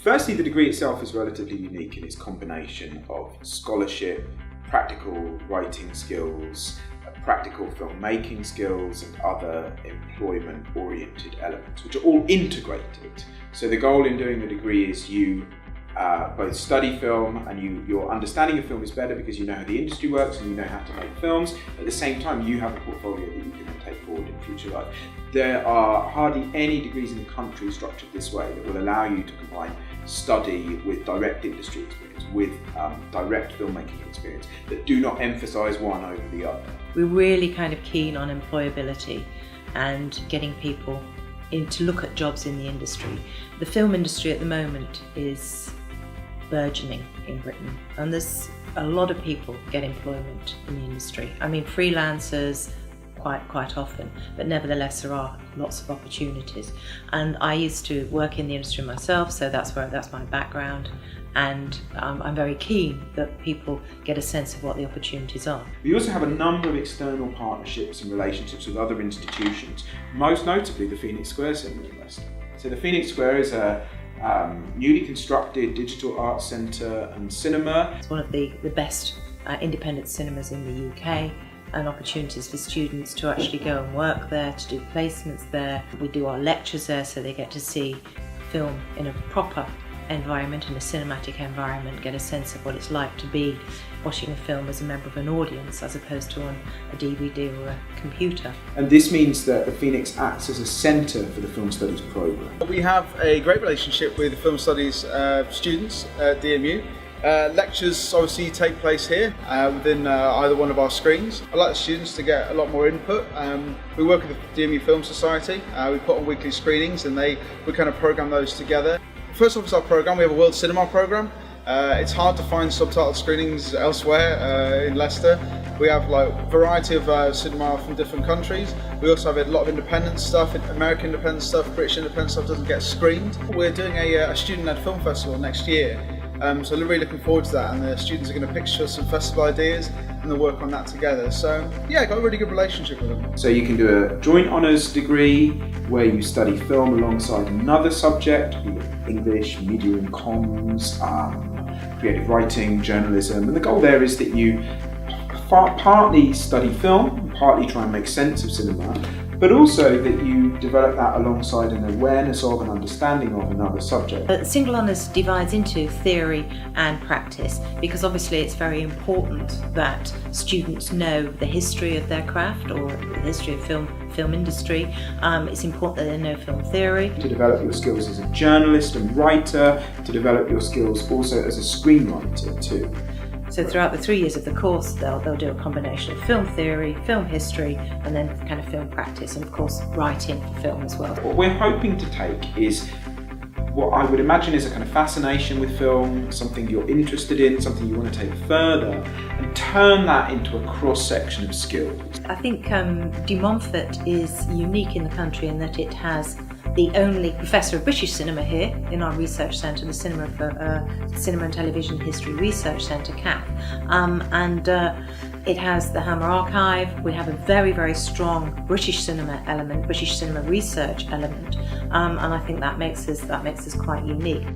Firstly, the degree itself is relatively unique in its combination of scholarship, practical writing skills, practical filmmaking skills, and other employment-oriented elements, which are all integrated. So the goal in doing the degree is you both study film, and your understanding of film is better because you know how the industry works and you know how to make films. At the same time, you have a portfolio that you can then take forward in future life. There are hardly any degrees in the country structured this way that will allow you to combine study with direct industry experience, with direct filmmaking experience, that do not emphasise one over the other. We're really kind of keen on employability and getting people in to look at jobs in the industry. The film industry at the moment is burgeoning in Britain, and there's a lot of people get employment in the industry. I mean, freelancers quite often, but nevertheless there are lots of opportunities. And I used to work in the industry myself, so that's my background, and I'm very keen that people get a sense of what the opportunities are. We also have a number of external partnerships and relationships with other institutions, most notably the Phoenix Square Cinema in Leicester. So the Phoenix Square is a newly constructed digital arts centre and cinema. It's one of the best independent cinemas in the UK, and opportunities for students to actually go and work there, to do placements there. We do our lectures there, so they get to see film in a proper environment, in a cinematic environment, get a sense of what it's like to be watching a film as a member of an audience as opposed to on a DVD or a computer. And this means that the Phoenix acts as a centre for the Film Studies programme. We have a great relationship with the Film Studies students at DMU. Lectures obviously take place here within either one of our screens. I'd like the students to get a lot more input. We work with the DMU Film Society. We put on weekly screenings and we kind of programme those together. First off is our programme. We have a World Cinema programme. It's hard to find subtitled screenings elsewhere in Leicester. We have like a variety of cinema from different countries. We also have a lot of independent stuff, American independent stuff, British independent stuff doesn't get screened. We're doing a student-led film festival next year. So we're really looking forward to that, and the students are going to picture some festival ideas and they'll work on that together. So yeah, got a really good relationship with them. So you can do a joint honours degree where you study film alongside another subject, be it English, media and comms, creative writing, journalism, and the goal there is that you partly study film, partly try and make sense of cinema, but also that you develop that alongside an awareness of and understanding of another subject. Single honours divides into theory and practice, because obviously it's very important that students know the history of their craft or the history of film industry. It's important that they know film theory. To develop your skills as a journalist and writer, to develop your skills also as a screenwriter too. So throughout the 3 years of the course, they'll do a combination of film theory, film history, and then kind of film practice, and of course writing for film as well. What we're hoping to take is what I would imagine is a kind of fascination with film, something you're interested in, something you want to take further, and turn that into a cross-section of skills. I think de Montfort is unique in the country in that it has the only professor of British cinema here in our research centre, the Cinema and Television History Research Centre, CAP, and it has the Hammer Archive. We have a very, very strong British cinema element, British cinema research element, and I think that makes us quite unique.